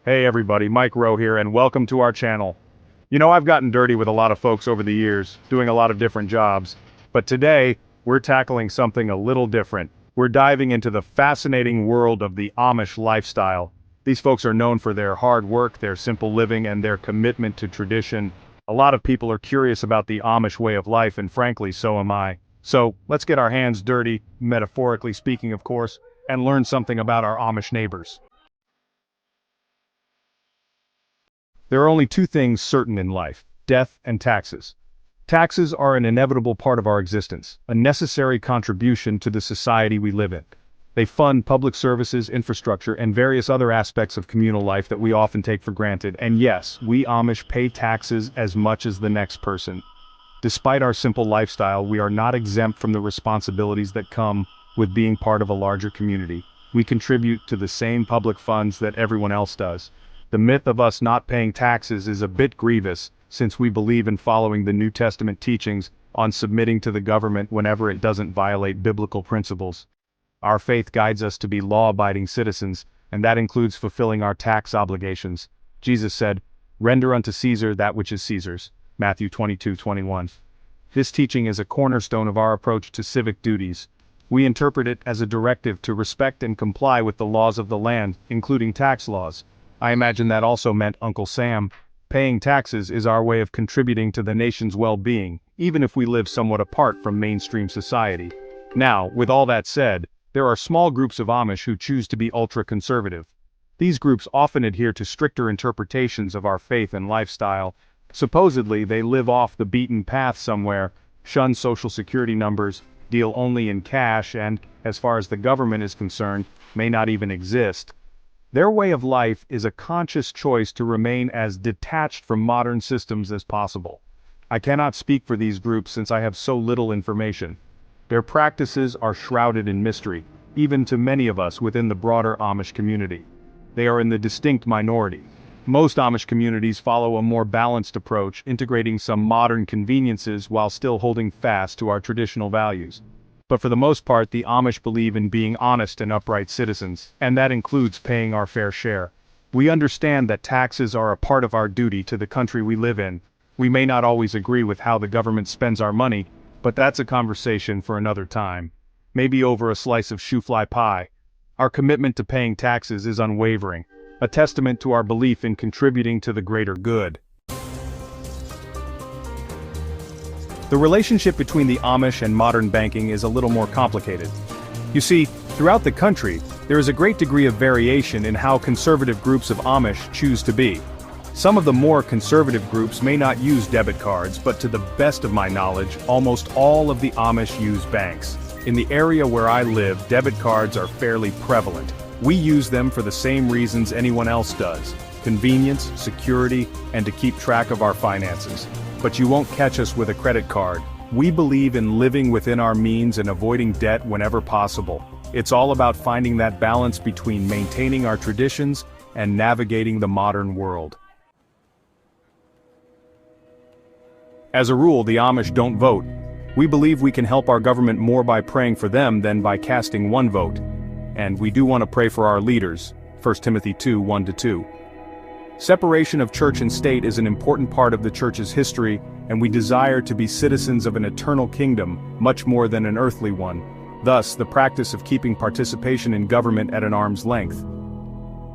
Hey everybody, Mike Rowe here and welcome to our channel. I've gotten dirty with a lot of folks over the years, doing a lot of different jobs, but today, we're tackling something a little different. We're diving into the fascinating world of the Amish lifestyle. These folks are known for their hard work, their simple living, and their commitment to tradition. A lot of people are curious about the Amish way of life, and frankly, so am I. So, let's get our hands dirty, metaphorically speaking of course, and learn something about our Amish neighbors. There are only two things certain in life: death and taxes. Taxes are an inevitable part of our existence, a necessary contribution to the society we live in. They fund public services, infrastructure, and various other aspects of communal life that we often take for granted. And yes, we Amish pay taxes as much as the next person. Despite our simple lifestyle, we are not exempt from the responsibilities that come with being part of a larger community. We contribute to the same public funds that everyone else does. The myth of us not paying taxes is a bit grievous, since we believe in following the New Testament teachings on submitting to the government whenever it doesn't violate biblical principles. Our faith guides us to be law-abiding citizens, and that includes fulfilling our tax obligations. Jesus said, "Render unto Caesar that which is Caesar's," Matthew 22:21. This teaching is a cornerstone of our approach to civic duties. We interpret it as a directive to respect and comply with the laws of the land, including tax laws. I imagine that also meant Uncle Sam. Paying taxes is our way of contributing to the nation's well-being, even if we live somewhat apart from mainstream society. Now, with all that said, there are small groups of Amish who choose to be ultra-conservative. These groups often adhere to stricter interpretations of our faith and lifestyle. Supposedly, they live off the beaten path somewhere, shun social security numbers, deal only in cash, and, as far as the government is concerned, may not even exist. Their way of life is a conscious choice to remain as detached from modern systems as possible. I cannot speak for these groups since I have so little information. Their practices are shrouded in mystery, even to many of us within the broader Amish community. They are in the distinct minority. Most Amish communities follow a more balanced approach, integrating some modern conveniences while still holding fast to our traditional values. But for the most part, the Amish believe in being honest and upright citizens, and that includes paying our fair share. We understand that taxes are a part of our duty to the country we live in. We may not always agree with how the government spends our money, but that's a conversation for another time. Maybe over a slice of shoofly pie. Our commitment to paying taxes is unwavering, a testament to our belief in contributing to the greater good. The relationship between the Amish and modern banking is a little more complicated. You see, throughout the country, there is a great degree of variation in how conservative groups of Amish choose to be. Some of the more conservative groups may not use debit cards, but to the best of my knowledge, almost all of the Amish use banks. In the area where I live, debit cards are fairly prevalent. We use them for the same reasons anyone else does: convenience, security, and to keep track of our finances. But you won't catch us with a credit card. We believe in living within our means and avoiding debt whenever possible. It's all about finding that balance between maintaining our traditions and navigating the modern world. As a rule, the Amish don't vote. We believe we can help our government more by praying for them than by casting one vote. And we do want to pray for our leaders, 1 Timothy 2:1-2. Separation of church and state is an important part of the church's history, and we desire to be citizens of an eternal kingdom, much more than an earthly one. Thus, the practice of keeping participation in government at an arm's length.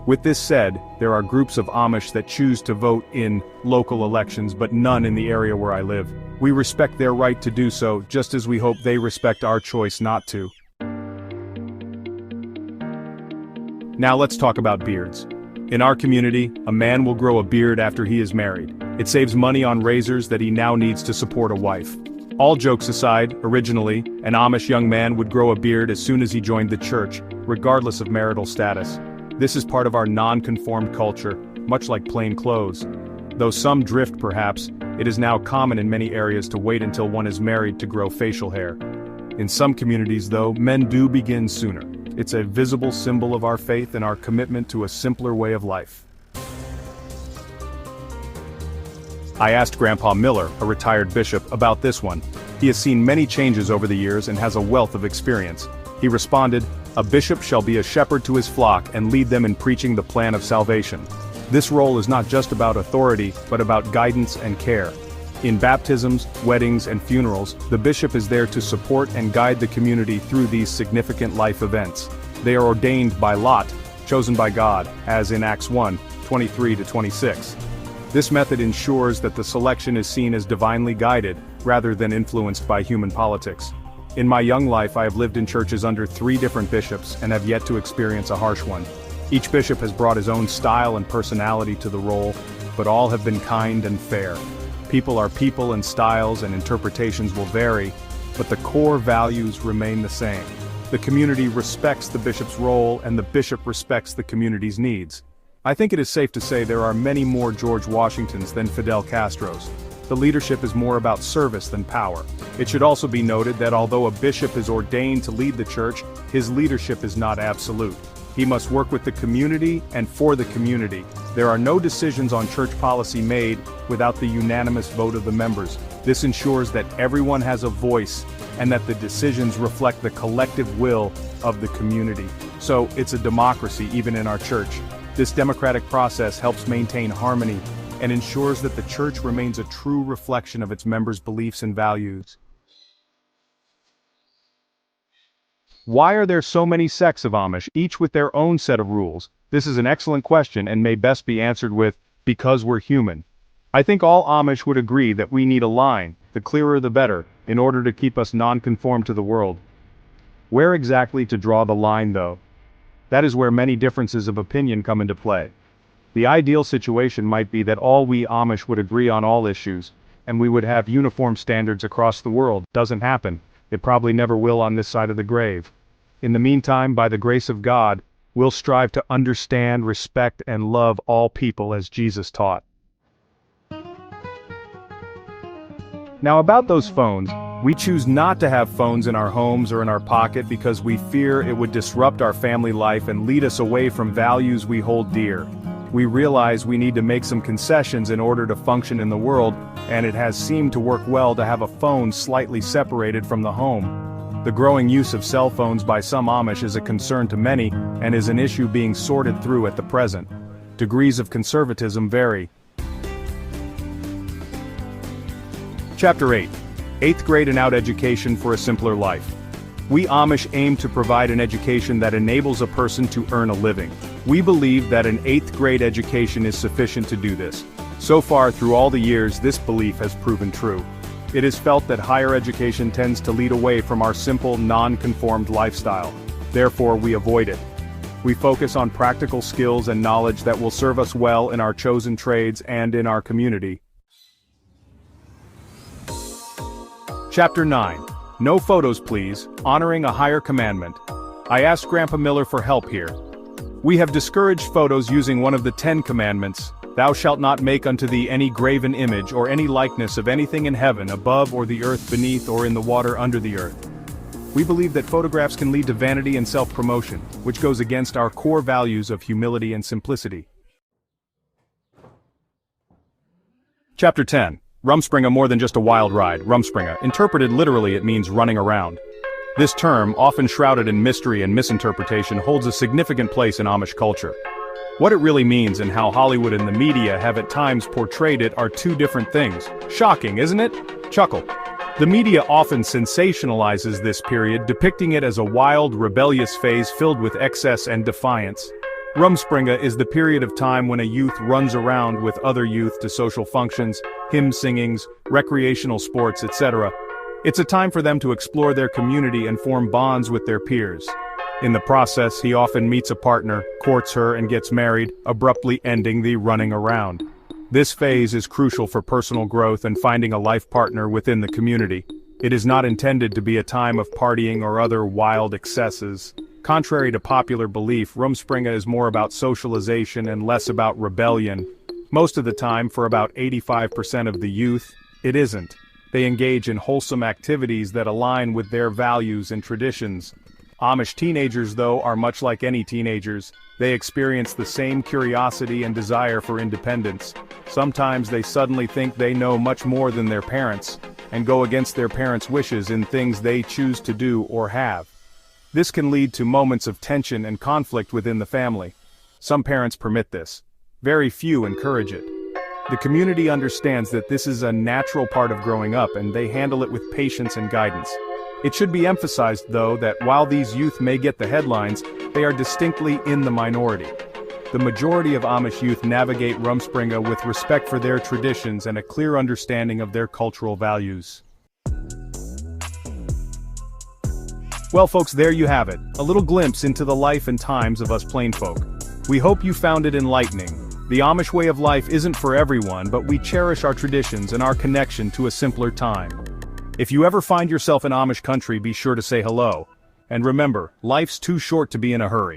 With this said, there are groups of Amish that choose to vote in local elections, but none in the area where I live. We respect their right to do so, just as we hope they respect our choice not to. Now let's talk about beards. In our community, a man will grow a beard after he is married. It saves money on razors that he now needs to support a wife. All jokes aside, originally, an Amish young man would grow a beard as soon as he joined the church, regardless of marital status. This is part of our non-conformed culture, much like plain clothes. Though some drift perhaps, it is now common in many areas to wait until one is married to grow facial hair. In some communities though, men do begin sooner. It's a visible symbol of our faith and our commitment to a simpler way of life. I asked Grandpa Miller, a retired bishop, about this one. He has seen many changes over the years and has a wealth of experience. He responded, "A bishop shall be a shepherd to his flock and lead them in preaching the plan of salvation." This role is not just about authority, but about guidance and care. In baptisms, weddings, and funerals, the bishop is there to support and guide the community through these significant life events. They are ordained by lot, chosen by God, as in Acts 1, 23-26. This method ensures that the selection is seen as divinely guided, rather than influenced by human politics. In my young life, I have lived in churches under 3 different bishops and have yet to experience a harsh one. Each bishop has brought his own style and personality to the role, but all have been kind and fair. People are people, and styles and interpretations will vary, but the core values remain the same. The community respects the bishop's role, and the bishop respects the community's needs. I think it is safe to say there are many more George Washingtons than Fidel Castros. The leadership is more about service than power. It should also be noted that although a bishop is ordained to lead the church, his leadership is not absolute. He must work with the community and for the community. There are no decisions on church policy made without the unanimous vote of the members. This ensures that everyone has a voice and that the decisions reflect the collective will of the community. So it's a democracy even in our church. This democratic process helps maintain harmony and ensures that the church remains a true reflection of its members' beliefs and values. Why are there so many sects of Amish, each with their own set of rules? This is an excellent question and may best be answered with, because we're human. I think all Amish would agree that we need a line, the clearer the better, in order to keep us non-conform to the world. Where exactly to draw the line though? That is where many differences of opinion come into play. The ideal situation might be that all we Amish would agree on all issues, and we would have uniform standards across the world. Doesn't happen. It probably never will on this side of the grave. In the meantime, by the grace of God, we'll strive to understand, respect, and love all people as Jesus taught. Now about those phones, we choose not to have phones in our homes or in our pocket because we fear it would disrupt our family life and lead us away from values we hold dear. We realize we need to make some concessions in order to function in the world, and it has seemed to work well to have a phone slightly separated from the home. The growing use of cell phones by some Amish is a concern to many, and is an issue being sorted through at the present. Degrees of conservatism vary. Chapter 8. 8th grade and out education for a simpler life. We Amish aim to provide an education that enables a person to earn a living. We believe that an 8th grade education is sufficient to do this. So far through all the years, this belief has proven true. It is felt that higher education tends to lead away from our simple, non-conformed lifestyle. Therefore, we avoid it. We focus on practical skills and knowledge that will serve us well in our chosen trades and in our community. Chapter 9. No photos please, honoring a higher commandment. I asked Grandpa Miller for help here. We have discouraged photos using one of the 10 commandments, thou shalt not make unto thee any graven image or any likeness of anything in heaven above or the earth beneath or in the water under the earth. We believe that photographs can lead to vanity and self-promotion, which goes against our core values of humility and simplicity. Chapter 10. Rumspringa more than just a wild ride. Rumspringa, interpreted literally, it means running around. This term, often shrouded in mystery and misinterpretation, holds a significant place in Amish culture. What it really means and how Hollywood and the media have at times portrayed it are two different things. Shocking, isn't it? Chuckle. The media often sensationalizes this period, depicting it as a wild, rebellious phase filled with excess and defiance. Rumspringa is the period of time when a youth runs around with other youth to social functions, hymn singings, recreational sports, etc. It's a time for them to explore their community and form bonds with their peers. In the process, he often meets a partner, courts her, and gets married, abruptly ending the running around. This phase is crucial for personal growth and finding a life partner within the community. It is not intended to be a time of partying or other wild excesses. Contrary to popular belief, Rumspringa is more about socialization and less about rebellion. Most of the time, for about 85% of the youth, it isn't. They engage in wholesome activities that align with their values and traditions. Amish teenagers, though, are much like any teenagers. They experience the same curiosity and desire for independence. Sometimes they suddenly think they know much more than their parents, and go against their parents' wishes in things they choose to do or have. This can lead to moments of tension and conflict within the family. Some parents permit this. Very few encourage it. The community understands that this is a natural part of growing up and they handle it with patience and guidance. It should be emphasized, though, that while these youth may get the headlines, they are distinctly in the minority. The majority of Amish youth navigate Rumspringa with respect for their traditions and a clear understanding of their cultural values. Well folks, there you have it, a little glimpse into the life and times of us plain folk. We hope you found it enlightening. The Amish way of life isn't for everyone, but we cherish our traditions and our connection to a simpler time. If you ever find yourself in Amish country, be sure to say hello. And remember, life's too short to be in a hurry.